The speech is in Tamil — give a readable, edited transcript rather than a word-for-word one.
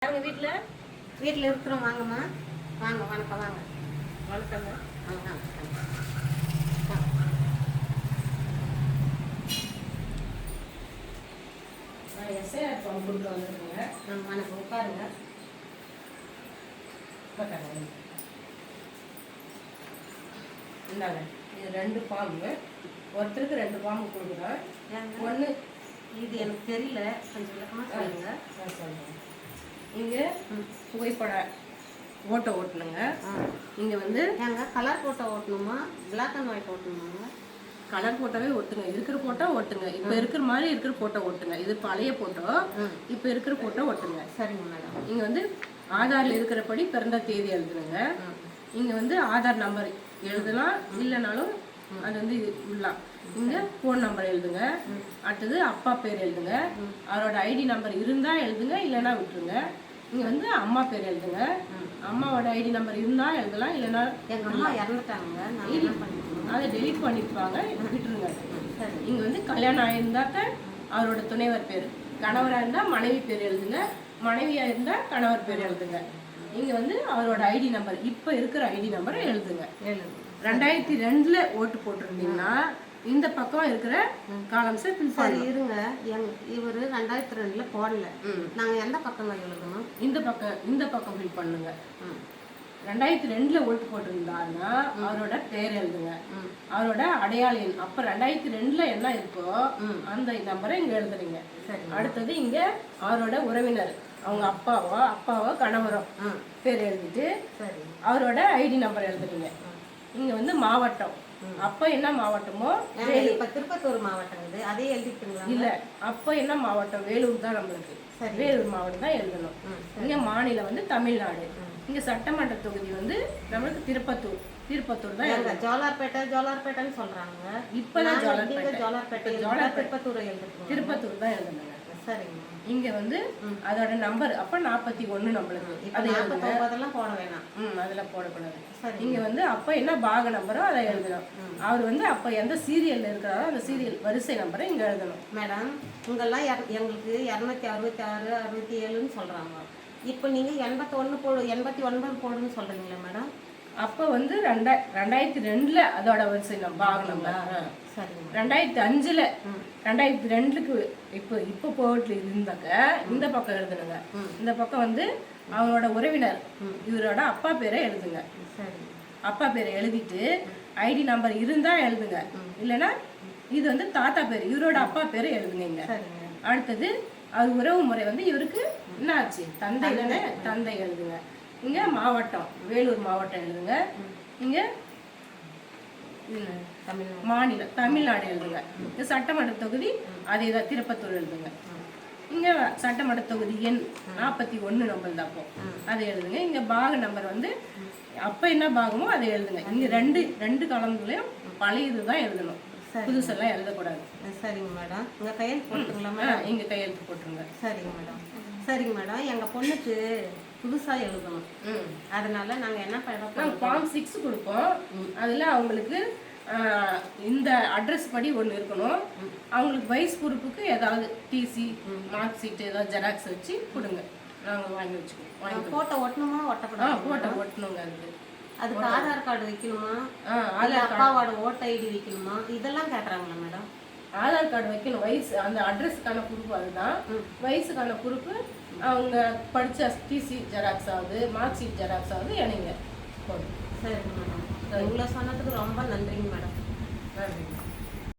யாருங்க வீட்டில் இருக்கிறோம். வாங்கம்மா, வாங்க. வணக்கம். வாங்க. வணக்கங்க. எஸ்ஐஆர் ஃபார்ம் கொடுக்க வந்துருக்குங்க. வணக்கம். உட்காருங்க. இந்தாங்க, இது 2 ஃபார்மு. ஒருத்தருக்கு 2 ஃபார்ம் கொடுக்குறோம். ஒன்று இது எனக்கு தெரியல, கொஞ்சம் விளக்கமாக சொல்லுங்க. சொல்லுங்கள். இங்கே புகைப்பட ஓட்டை ஓட்டணுங்க. இங்கே வந்து நாங்கள் கலர் போட்டோ ஓட்டணுமா, பிளாக் அண்ட் ஒயிட் ஓட்டணுமாங்க? கலர் போட்டோவே ஓட்டுங்க. இருக்கிற போட்டோ ஓட்டுங்க. இப்போ இருக்கிற மாதிரி இருக்கிற போட்டோ ஓட்டுங்க. இது பழைய போட்டோ, இப்போ இருக்கிற போட்டோ ஓட்டுங்க. சரிங்க மேடம். இங்கே வந்து ஆதாரில் இருக்கிறபடி பிறந்த தேதி எழுதுனுங்க. இங்கே வந்து ஆதார் நம்பர் எழுதலாம், இல்லைனாலும் அது வந்து விடலாம். இங்கே ஃபோன் நம்பர் எழுதுங்க. அடுத்தது அப்பா பேர் எழுதுங்க. அவரோட ஐடி நம்பர் இருந்தால் எழுதுங்க, இல்லைன்னா விட்டுருங்க. இங்கே வந்து அம்மா பேர் எழுதுங்க. அம்மாவோட ஐடி நம்பர் இருந்தால் எழுதலாம், இல்லைன்னா எங்கள் அம்மா இறந்துட்டாங்க, அதை டெலிட் பண்ணியிருப்பாங்க, விட்டுருங்க. இங்கே வந்து கல்யாணம் ஆகியிருந்தாக்க அவரோட துணைவர் பேர், கணவராக இருந்தால் மனைவி பேர் எழுதுங்க, மனைவியாக இருந்தால் கணவர் பேர் எழுதுங்க. இங்கே வந்து அவரோட ஐடி நம்பர், இப்போ இருக்கிற ஐடி நம்பரை எழுதுங்க. 2002 ஓட்டு போட்டிருந்தீங்கன்னா இந்த பக்கம் இருக்கிற காலம்ஸை ஃபில் பண்ணி இருங்க. இவர் 2002 போடல. நாங்கள் எந்த பக்கம் எழுதணும்? இந்த பக்கம் ஃபில் பண்ணுங்க. 2002 ஓட்டு போட்டிருந்தாருன்னா அவரோட பேர் எழுதுங்க, அவரோட அடையாள எண். அப்போ 2002 என்ன இருக்கோ அந்த நம்பரை இங்கே எழுதுறீங்க. அடுத்தது இங்கே அவரோட உறவினர், அவங்க அப்பாவோ கணவரோ பேர் எழுதிட்டு அவரோட ஐடி நம்பர் எழுதுறீங்க. இங்கே வந்து மாவட்டம், அப்போ என்ன மாவட்டமோ, இப்போ திருப்பத்தூர் மாவட்டம் இது, அதே எழுதிட்டுங்களா? இல்லை, அப்போ என்ன மாவட்டம்? வேலூர் தான் நம்மளுக்கு. வேலூர் மாவட்டம் தான் எழுதணும். இங்கே மாநிலம் வந்து தமிழ்நாடு. இங்கே சட்டமன்ற தொகுதி வந்து நம்மளுக்கு திருப்பத்தூர் தான். ஜோலார்பேட்டைன்னு சொல்கிறாங்க. இப்போ தான் திருப்பத்தூர் தான் எழுதணுங்க. சரிங்க. இங்கே வந்து அதோட நம்பர் அப்போ 41 நம்மளுக்கு. அது அதெல்லாம் போட வேணாம். அதெல்லாம் போடக்கூடாது. இங்கே வந்து அப்போ என்ன பாக நம்பரோ அதை எழுதணும். அவர் வந்து அப்போ எந்த சீரியலில் இருக்கிறாரோ அந்த சீரியல் வரிசை நம்பரை இங்கே எழுதணும். மேடம், இங்கெல்லாம் எங்களுக்கு 266, 67ன்னு சொல்கிறாங்க. இப்போ நீங்கள் 89 போடுன்னு சொல்கிறீங்களா மேடம்? அப்போ வந்து 2002 அதோட வரிசை பாக நம்பர். 2005 2002க்கு இப்போ போட்டு இருந்தாக்க இந்த பக்கம் எழுதுனுங்க. இந்த பக்கம் வந்து அவங்களோட உறவினர் இவரோட அப்பா பேரை எழுதுங்க. அப்பா பேரை எழுதிட்டு ஐடி நம்பர் இருந்தா எழுதுங்க, இல்லைன்னா இது வந்து தாத்தா பேர், இவரோட அப்பா பேரை எழுதுங்க. அடுத்தது அவர் உறவு முறை வந்து இவருக்கு என்ன ஆச்சு, தந்தை தானே, தந்தை எழுதுங்க. இங்க மாவட்டம் வேலூர் மாவட்டம் எழுதுங்க. இங்க மாநிலம் தமிழ்நாடு எழுதுங்க. இந்த சட்டமன்ற தொகுதி அதே தான், திருப்பத்தூர் எழுதுங்க. இங்க சட்டமன்ற தொகுதி எண் 41 நம்பர் தான், அப்போ அதை எழுதுங்க. இங்க பாக நம்பர் வந்து அப்ப என்ன பாகமோ அதை எழுதுங்க. இங்க ரெண்டு காலங்களையும் பழைய இதுதான் எழுதணும், புதுசெல்லாம் எழுதக்கூடாது. சரிங்க மேடம். இங்க கையெழுத்து போட்டுருங்களா? இங்க கையெழுத்து போட்டுருங்க. சரிங்க மேடம். சரிங்க மேடம், எங்க பொண்ணுக்கு புதுசாக எழுதணும். அதனால நாங்கள் என்ன பண்ணுறோம், ஃபார்ம் 6 கொடுப்போம். அதில் அவங்களுக்கு இந்த அட்ரஸ் படி ஒன்று இருக்கணும். அவங்களுக்கு வயசு பொறுப்புக்கு ஏதாவது டிசி, மார்க் ஷீட், ஏதாவது ஜெராக்ஸ் வச்சு கொடுங்க, நாங்கள் வாங்கி வச்சுக்குவோம். ஃபோட்டோ ஒட்டணுமா? ஃபோட்டோ ஒட்டணுங்க. அதுக்கு ஆதார் கார்டு வைக்கணுமா? அப்பாவோட ஓட்டர் ஐடி வைக்கணுமா? இதெல்லாம் கேட்குறாங்களா மேடம்? ஆதார் கார்டு வைக்கணும். வயசு அந்த அட்ரஸுக்கான ப்ரூஃப் அதுதான். வயசுக்கான ப்ரூஃபு அவங்க படித்த டிசி ஜெராக்ஸ் ஆகுது, மார்க் ஷீட் ஜெராக்ஸ் ஆகுது, இணைங்க. சரி மேடம், இவ்வளோ சொன்னதுக்கு ரொம்ப நன்றிங்க மேடம். நன்றி.